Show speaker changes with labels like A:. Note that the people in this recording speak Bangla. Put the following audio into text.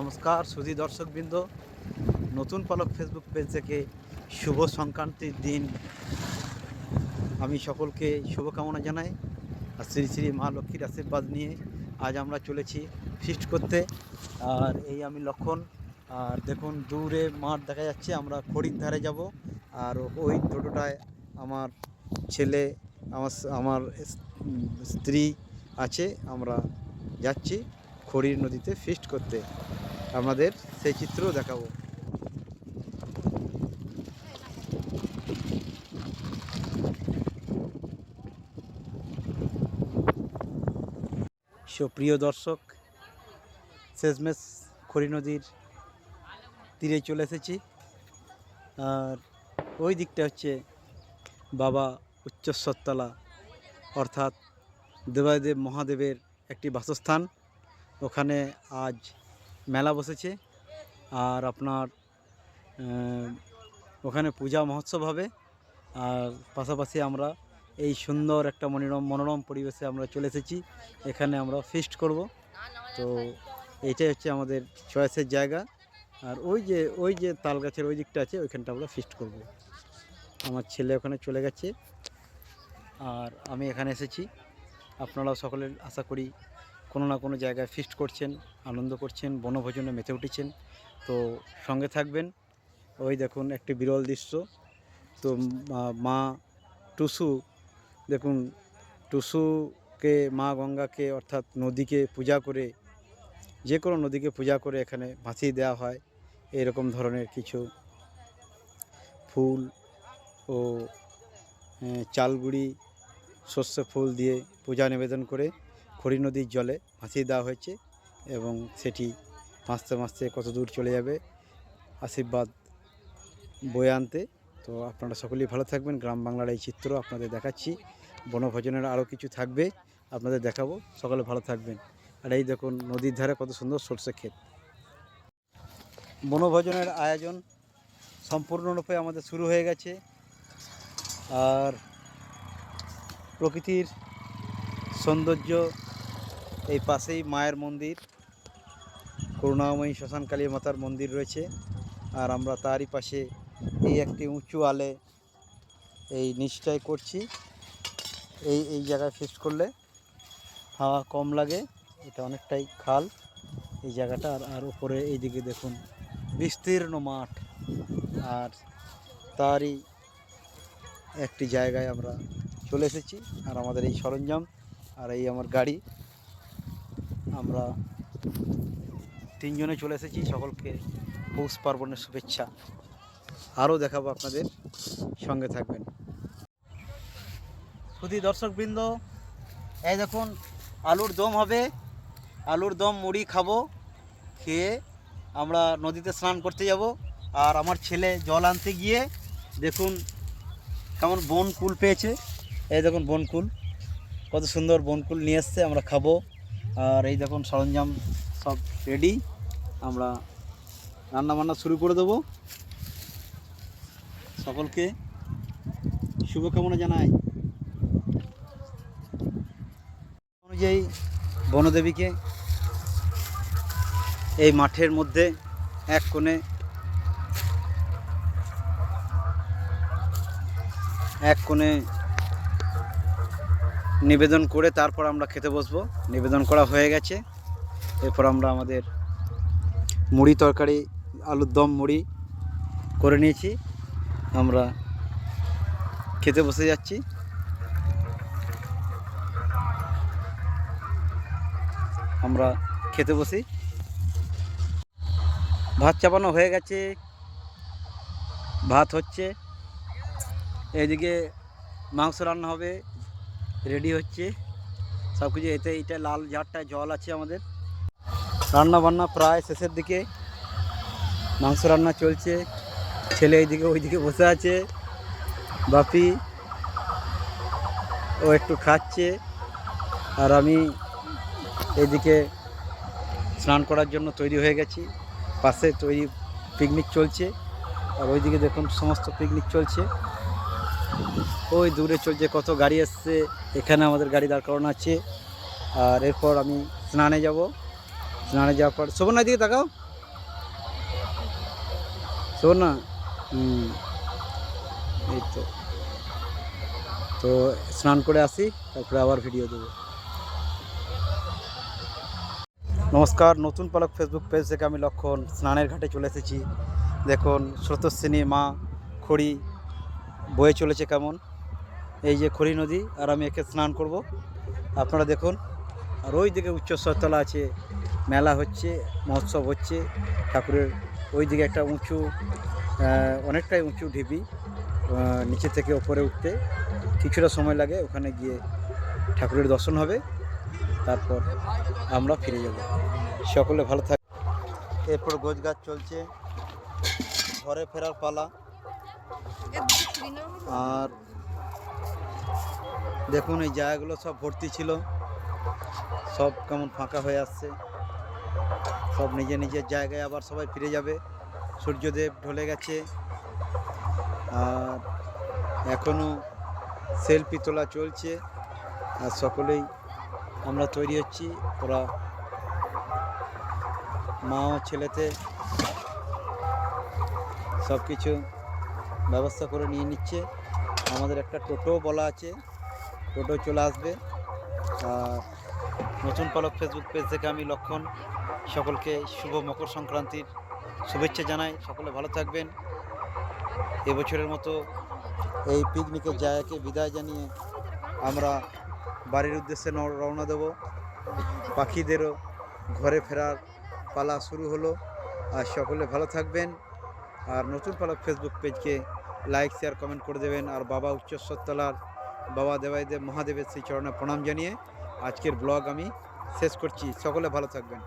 A: নমস্কার সুধী দর্শকবৃন্দ, নতুন পলক ফেসবুক পেজ থেকে শুভ সংক্রান্তির দিন আমি সকলকে শুভকামনা জানাই। আর শ্রী শ্রী মা লক্ষ্মীর আশীর্বাদ নিয়ে আজ আমরা চলেছি ফিস্ট করতে। আর এই আমি লক্ষণ, আর দেখুন দূরে মাঠ দেখা যাচ্ছে, আমরা খড়ির ধারে যাব। আর ওই টোটোটায় আমার ছেলে, আমার স্ত্রী আছে, আমরা যাচ্ছি খড়ির নদীতে ফিস্ট করতে। আপনাদের সেই চিত্রও দেখাবো। সুপ্রিয় দর্শক, শেষমেশ খড়ি নদীর তীরে চলে এসেছি। আর ওই দিকটা হচ্ছে বাবা উচ্চশ্বরতলা, অর্থাৎ দেবাদেব মহাদেবের একটি বাসস্থান। ওখানে আজ মেলা বসেছে, আর আপনার ওখানে পূজা মহোৎসব হবে। আর পাশাপাশি আমরা এই সুন্দর একটা মনোরম পরিবেশে আমরা চলে এসেছি, এখানে আমরা ফিস্ট করব। তো এইটাই হচ্ছে আমাদের চয়েসের জায়গা। আর ওই যে তাল গাছের ওই দিকটা আছে, ওইখানটা আমরা ফিস্ট করব। আমার ছেলে ওখানে চলে গেছে, আর আমি এখানে এসেছি। আপনারাও সকলে আশা করি কোনো না কোনো জায়গায় ফিস্ট করছেন, আনন্দ করছেন, বনভোজনে মেতে উঠেছেন। তো সঙ্গে থাকবেন। ওই দেখুন একটি বিরল দৃশ্য। তো মা টুসু, দেখুন টুসুকে, মা গঙ্গাকে অর্থাৎ নদীকে পূজা করে, যে কোনো নদীকে পূজা করে এখানে ভাসিয়ে দেওয়া হয়। এরকম ধরনের কিছু ফুল ও চালগুড়ি, শস্য ফুল দিয়ে পূজা নিবেদন করে খড়ি নদীর জলে ভাসিয়ে দেওয়া হয়েছে, এবং সেটি ভাসতে ভাসতে কত দূর চলে যাবে আশীর্বাদ বয়ে আনতে। তো আপনারা সকলেই ভালো থাকবেন। গ্রাম বাংলার এই চিত্র আপনাদের দেখাচ্ছি। বনভোজনের আরও কিছু থাকবে, আপনাদের দেখাবো। সকলে ভালো থাকবেন। আর এই দেখুন নদীর ধারে কত সুন্দর সরষে ক্ষেত। বনভোজনের আয়োজন সম্পূর্ণরূপে আমাদের শুরু হয়ে গেছে। আর প্রকৃতির সৌন্দর্য, এই পাশেই মায়ের মন্দির, করুণাময়ী শ্মশানকালী মাতার মন্দির রয়েছে। আর আমরা তারই পাশে এই একটি উঁচু আলে এই নিচটাই করছি। এই জায়গায় ফিস্ট করলে হাওয়া কম লাগে, এটা অনেকটাই খাল এই জায়গাটা। আর উপরে এইদিকে দেখুন বিস্তীর্ণ মাঠ, আর তারই একটি জায়গায় আমরা চলে এসেছি। আর আমাদের এই সরঞ্জাম আর এই আমার গাড়ি, আমরা তিনজনে চলে এসেছি। সকলকে পৌষ পার্বণের শুভেচ্ছা। আরও দেখাবো, আপনাদের সঙ্গে থাকবেন। শুধু দর্শকবৃন্দ, এই দেখুন আলুর দম হবে, আলুর দম মুড়ি খাবো, খেয়ে আমরা নদীতে স্নান করতে যাব। আর আমার ছেলে জল আনতে গিয়ে দেখুন কেমন বনকুল পেয়েছে। এই দেখুন বনকুল, কত সুন্দর বনকুল নিয়ে এসছে, আমরা খাবো। আর এই দেখুন সরঞ্জাম সব রেডি, আমরা রান্নাবান্না শুরু করে দেবো। সকলকে শুভকামনা জানাই। অনুযায়ী বনদেবীকে এই মাঠের মধ্যে এক কোণে নিবেদন করে তারপর আমরা খেতে বসবো। নিবেদন করা হয়ে গেছে, এরপর আমরা আমাদের মুড়ি তরকারি, আলুর দম মুড়ি করে নিয়েছি, আমরা খেতে বসে যাচ্ছি। আমরা খেতে বসি। ভাত চাপানো হয়ে গেছে, ভাত হচ্ছে, এইদিকে মাংস রান্না হবে, রেডি হচ্ছে সব কিছু। এইটা লাল ঝাড়টায় জল আছে আমাদের। রান্না বান্না প্রায় শেষের দিকে, মাংস রান্না চলছে। ছেলে এইদিকে ওইদিকে বসে আছে, বাপি ও একটু খাচ্ছে, আর আমি এইদিকে স্নান করার জন্য তৈরি হয়ে গেছি। পাশে তৈরি পিকনিক চলছে, আর ওইদিকে দেখুন সমস্ত পিকনিক চলছে। ওই দূরে চলছে, কত গাড়ি এসছে, এখানে আমাদের গাড়ি দাঁড় করানো আছে। আর এরপর আমি স্নানে যাব। স্নানে যাওয়ার পর শোভন দিকে তাকাও, তো না এই তো তো স্নান করে আসি, তারপরে আবার ভিডিও দেবো। নমস্কার, নতুন পালক ফেসবুক পেজ থেকে আমি লক্ষণ স্নানের ঘাটে চলে এসেছি। দেখুন স্রোতস্বিনী মা খড়ি বয়ে চলেছে কেমন, এই যে খড়ি নদী, আর আমি একে স্নান করব, আপনারা দেখুন। আর ওই দিকে উচ্চস্তরতলা আছে, মেলা হচ্ছে, মহোৎসব হচ্ছে ঠাকুরের। ওই দিকে একটা উঁচু, অনেকটাই উঁচু ঢিবি, নিচে থেকে ওপরে উঠতে কিছুটা সময় লাগে। ওখানে গিয়ে ঠাকুরের দর্শন হবে, তারপর আমরা ফিরে যাব। সকলে ভালো থাক। এরপর গোছগাছ চলছে, ঘরে ফেরার পালা। আর দেখুন এই জায়গাগুলো সব ভর্তি ছিল, সব কেমন ফাঁকা হয়ে আসছে, সব নিজের নিজের জায়গায় আবার সবাই ফিরে যাবে। সূর্যদেব ঢলে গেছে, আর এখনও সেলফি তোলা চলছে, আর সকলেই আমরা তৈরি হচ্ছি। ওরা মা ও ছেলেতে সব কিছু ব্যবস্থা করে নিয়ে নিচ্ছে। আমাদের একটা টোটো বলা আছে, টোটো চলে আসবে। আর নতুন পালক ফেসবুক পেজ থেকে আমি লক্ষণ সকলকে শুভ মকর সংক্রান্তির শুভেচ্ছা জানাই। সকলে ভালো থাকবেন। এবছরের মতো এই পিকনিকের জায়গাকে বিদায় জানিয়ে আমরা বাড়ির উদ্দেশ্যে রওনা দেব। পাখিদেরও ঘরে ফেরার পালা শুরু হলো। আর সকলে ভালো থাকবেন। আর নতুন পালক ফেসবুক পেজকে লাইক শেয়ার কমেন্ট করে দেবেন। আর বাবা উচ্চস্তরতলার বাবা দেবাইদেব মহাদেবের সেই চরণে প্রণাম জানিয়ে আজকের ব্লগ আমি শেষ করছি। সকলে ভালো থাকবেন।